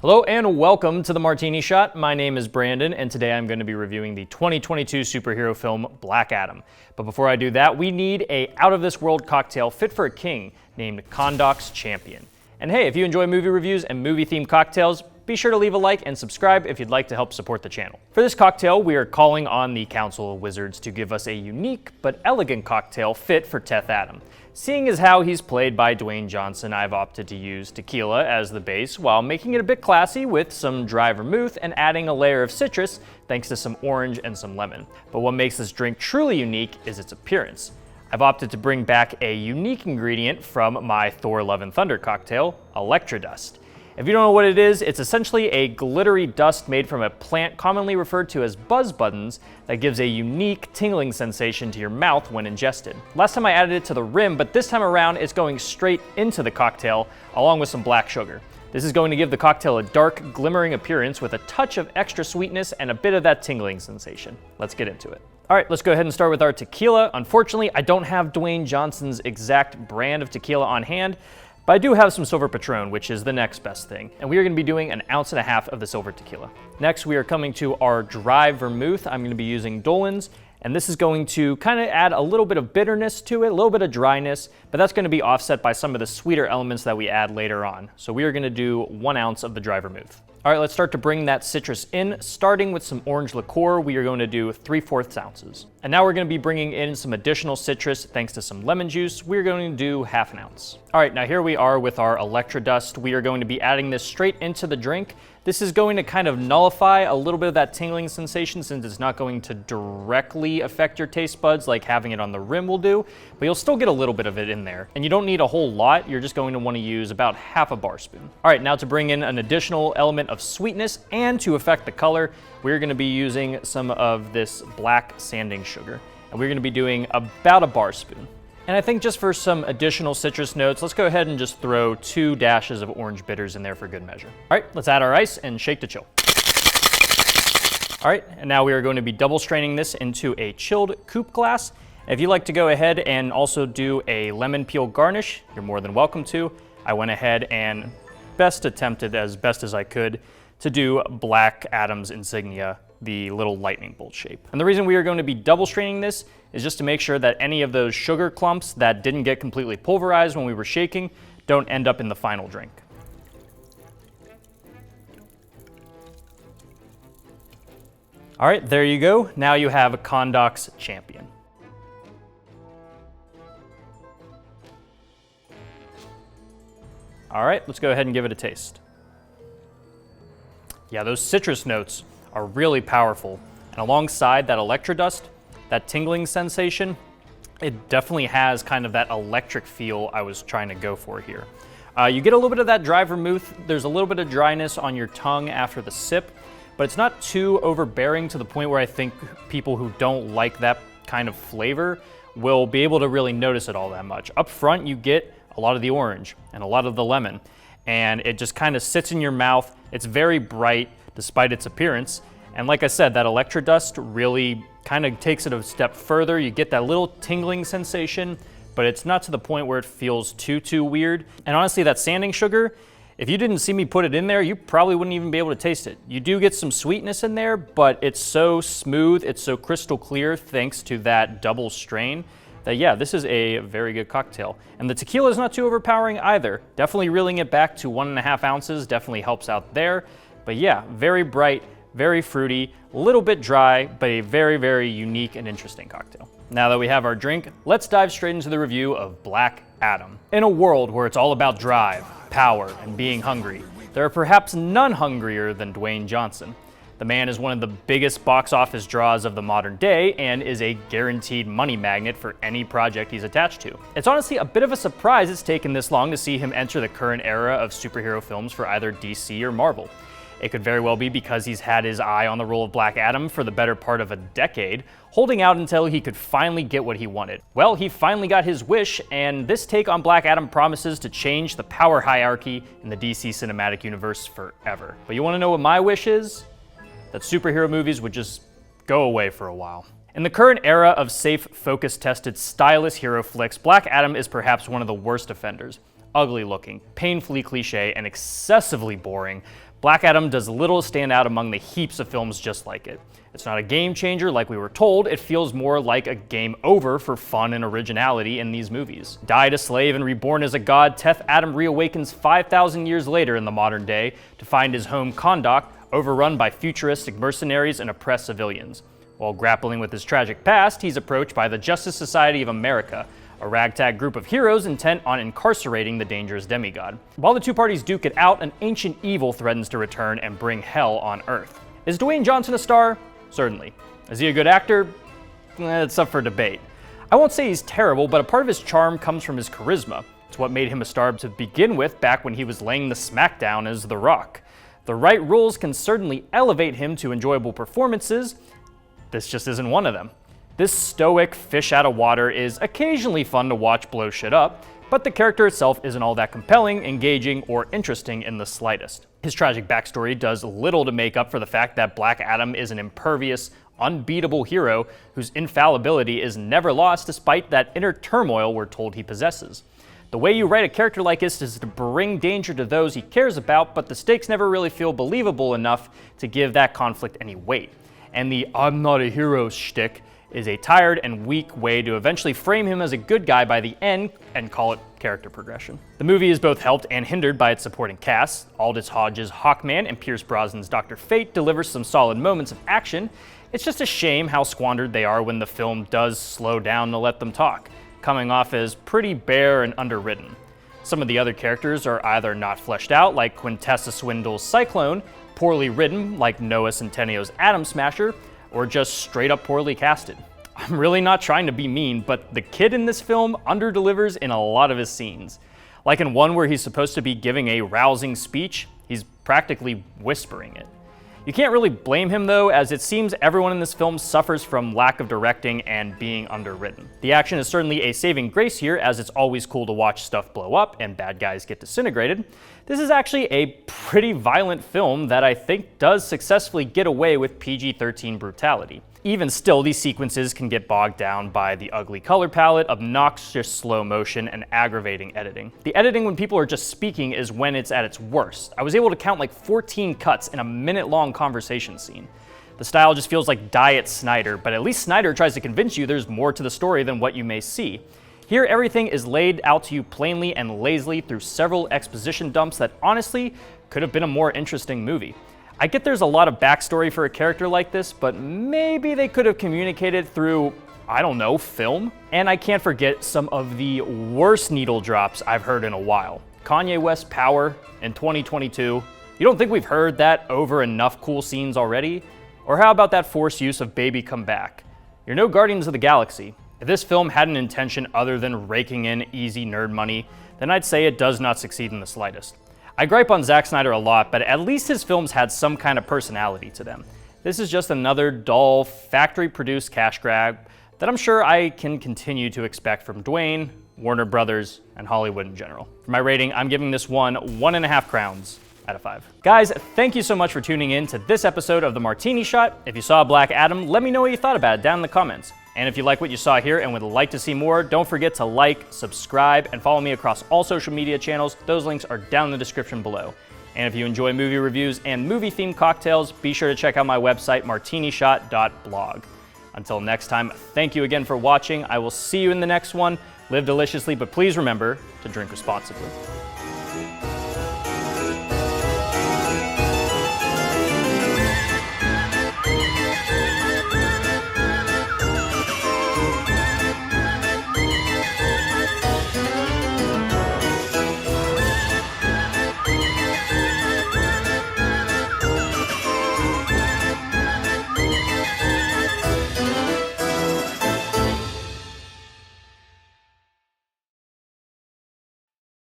Hello and welcome to the Martini Shot. My name is Brandon and today I'm going to be reviewing the 2022 superhero film Black Adam. But before I do that, we need a out-of-this-world cocktail fit for a king named Khandaq's Champion. And hey, if you enjoy movie reviews and movie-themed cocktails, be sure to leave a like and subscribe if you'd like to help support the channel. For this cocktail, we are calling on the Council of Wizards to give us a unique but elegant cocktail fit for Teth Adam. Seeing as how he's played by Dwayne Johnson, I've opted to use tequila as the base while making it a bit classy with some dry vermouth and adding a layer of citrus thanks to some orange and some lemon. But what makes this drink truly unique is its appearance. I've opted to bring back a unique ingredient from my Thor Love and Thunder cocktail, Electrodust. If you don't know what it is, it's essentially a glittery dust made from a plant commonly referred to as buzz buttons that gives a unique tingling sensation to your mouth when ingested. Last time I added it to the rim, but this time around it's going straight into the cocktail along with some black sugar. This is going to give the cocktail a dark, glimmering appearance with a touch of extra sweetness and a bit of that tingling sensation. Let's get into it. All right, let's go ahead and start with our tequila. Unfortunately, I don't have Dwayne Johnson's exact brand of tequila on hand, but I do have some Silver Patron, which is the next best thing. And we are gonna be doing 1.5 ounces of the silver tequila. Next, we are coming to our dry vermouth. I'm gonna be using Dolan's, and this is going to kind of add a little bit of bitterness to it, a little bit of dryness, but that's gonna be offset by some of the sweeter elements that we add later on. So we are gonna do 1 ounce of the dry vermouth. All right, let's start to bring that citrus in. Starting with some orange liqueur, we are going to do 3/4 ounces. And now we're gonna be bringing in some additional citrus thanks to some lemon juice. We're going to do 1/2 ounce. All right, now here we are with our Electrodust. We are going to be adding this straight into the drink. This is going to kind of nullify a little bit of that tingling sensation since it's not going to directly affect your taste buds like having it on the rim will do, but you'll still get a little bit of it in there. And you don't need a whole lot. You're just going to want to use about 1/2 bar spoon. All right, now to bring in an additional element of sweetness and to affect the color, we're going to be using some of this black sanding sugar. And we're going to be doing about 1 bar spoon. And I think just for some additional citrus notes, let's go ahead and just throw 2 dashes of orange bitters in there for good measure. All right, let's add our ice and shake to chill. All right, and now we are going to be double straining this into a chilled coupe glass. If you'd like to go ahead and also do a lemon peel garnish, you're more than welcome to. I went ahead and attempted as best as I could to do Black Adam's insignia, the little lightning bolt shape. And the reason we are going to be double straining this is just to make sure that any of those sugar clumps that didn't get completely pulverized when we were shaking don't end up in the final drink. All right, there you go. Now you have Khandaq's Champion. All right, let's go ahead and give it a taste. Yeah, those citrus notes are really powerful. And alongside that Electrodust, that tingling sensation, it definitely has kind of that electric feel I was trying to go for here. You get a little bit of that dry vermouth. There's a little bit of dryness on your tongue after the sip, but it's not too overbearing to the point where I think people who don't like that kind of flavor will be able to really notice it all that much. Up front, you get a lot of the orange and a lot of the lemon, and it just kind of sits in your mouth. It's very bright despite its appearance. And like I said, that Electrodust really kind of takes it a step further. You get that little tingling sensation, but it's not to the point where it feels too weird. And honestly, that sanding sugar, if you didn't see me put it in there, you probably wouldn't even be able to taste it. You do get some sweetness in there, but it's so smooth, it's so crystal clear thanks to that double strain that yeah, this is a very good cocktail. And the tequila is not too overpowering either. Definitely reeling it back to 1.5 ounces definitely helps out there. But yeah, very bright, very fruity, a little bit dry, but a very unique and interesting cocktail. Now that we have our drink, let's dive straight into the review of Black Adam. In a world where it's all about drive, power, and being hungry, there are perhaps none hungrier than Dwayne Johnson. The man is one of the biggest box office draws of the modern day and is a guaranteed money magnet for any project he's attached to. It's honestly a bit of a surprise it's taken this long to see him enter the current era of superhero films for either DC or Marvel. It could very well be because he's had his eye on the role of Black Adam for the better part of a decade, holding out until he could finally get what he wanted. Well, he finally got his wish, and this take on Black Adam promises to change the power hierarchy in the DC cinematic universe forever. But you want to know what my wish is? That superhero movies would just go away for a while. In the current era of safe, focus-tested, stylish hero flicks, Black Adam is perhaps one of the worst offenders. ugly looking, painfully cliche, and excessively boring, Black Adam does little to stand out among the heaps of films just like it. It's not a game changer like we were told, it feels more like a game over for fun and originality in these movies. Died a slave and reborn as a god, Teth Adam reawakens 5,000 years later in the modern day to find his home Khandaq overrun by futuristic mercenaries and oppressed civilians. While grappling with his tragic past, he's approached by the Justice Society of America, a ragtag group of heroes intent on incarcerating the dangerous demigod. While the two parties duke it out, an ancient evil threatens to return and bring hell on Earth. Is Dwayne Johnson a star? Certainly. Is he a good actor? It's up for debate. I won't say he's terrible, but a part of his charm comes from his charisma. It's what made him a star to begin with back when he was laying the smackdown as The Rock. The right roles can certainly elevate him to enjoyable performances. This just isn't one of them. This stoic fish out of water is occasionally fun to watch blow shit up, but the character itself isn't all that compelling, engaging, or interesting in the slightest. His tragic backstory does little to make up for the fact that Black Adam is an impervious, unbeatable hero whose infallibility is never lost despite that inner turmoil we're told he possesses. The way you write a character like this is to bring danger to those he cares about, but the stakes never really feel believable enough to give that conflict any weight. And the "I'm not a hero" shtick is a tired and weak way to eventually frame him as a good guy by the end and call it character progression. The movie is both helped and hindered by its supporting cast. Aldous Hodge's Hawkman and Pierce Brosnan's Dr. Fate delivers some solid moments of action. It's just a shame how squandered they are when the film does slow down to let them talk, coming off as pretty bare and underwritten. Some of the other characters are either not fleshed out, like Quintessa Swindle's Cyclone, poorly written, like Noah Centinneo's Atom Smasher, or just straight up poorly casted. I'm really not trying to be mean, but the kid in this film underdelivers in a lot of his scenes. Like in one where he's supposed to be giving a rousing speech, he's practically whispering it. You can't really blame him though, as it seems everyone in this film suffers from lack of directing and being underwritten. The action is certainly a saving grace here, as it's always cool to watch stuff blow up and bad guys get disintegrated. This is actually a pretty violent film that I think does successfully get away with PG-13 brutality. Even still, these sequences can get bogged down by the ugly color palette, obnoxious slow motion, and aggravating editing. The editing when people are just speaking is when it's at its worst. I was able to count like 14 cuts in a minute-long conversation scene. The style just feels like Diet Snyder, but at least Snyder tries to convince you there's more to the story than what you may see. Here, everything is laid out to you plainly and lazily through several exposition dumps that honestly could have been a more interesting movie. I get there's a lot of backstory for a character like this, but maybe they could have communicated through, I don't know, film? And I can't forget some of the worst needle drops I've heard in a while. Kanye West Power in 2022. You don't think we've heard that over enough cool scenes already? Or how about that forced use of Baby Come Back? You're no Guardians of the Galaxy. If this film had an intention other than raking in easy nerd money, then I'd say it does not succeed in the slightest. I gripe on Zack Snyder a lot, but at least his films had some kind of personality to them. This is just another dull, factory-produced cash grab that I'm sure I can continue to expect from Dwayne, Warner Brothers, and Hollywood in general. For my rating, I'm giving this one 1.5 crowns out of 5. Guys, thank you so much for tuning in to this episode of the Martini Shot. If you saw Black Adam, let me know what you thought about it down in the comments. And if you like what you saw here and would like to see more, don't forget to like, subscribe, and follow me across all social media channels. Those links are down in the description below. And if you enjoy movie reviews and movie-themed cocktails, be sure to check out my website, martinishot.blog. Until next time, thank you again for watching. I will see you in the next one. Live deliciously, but please remember to drink responsibly.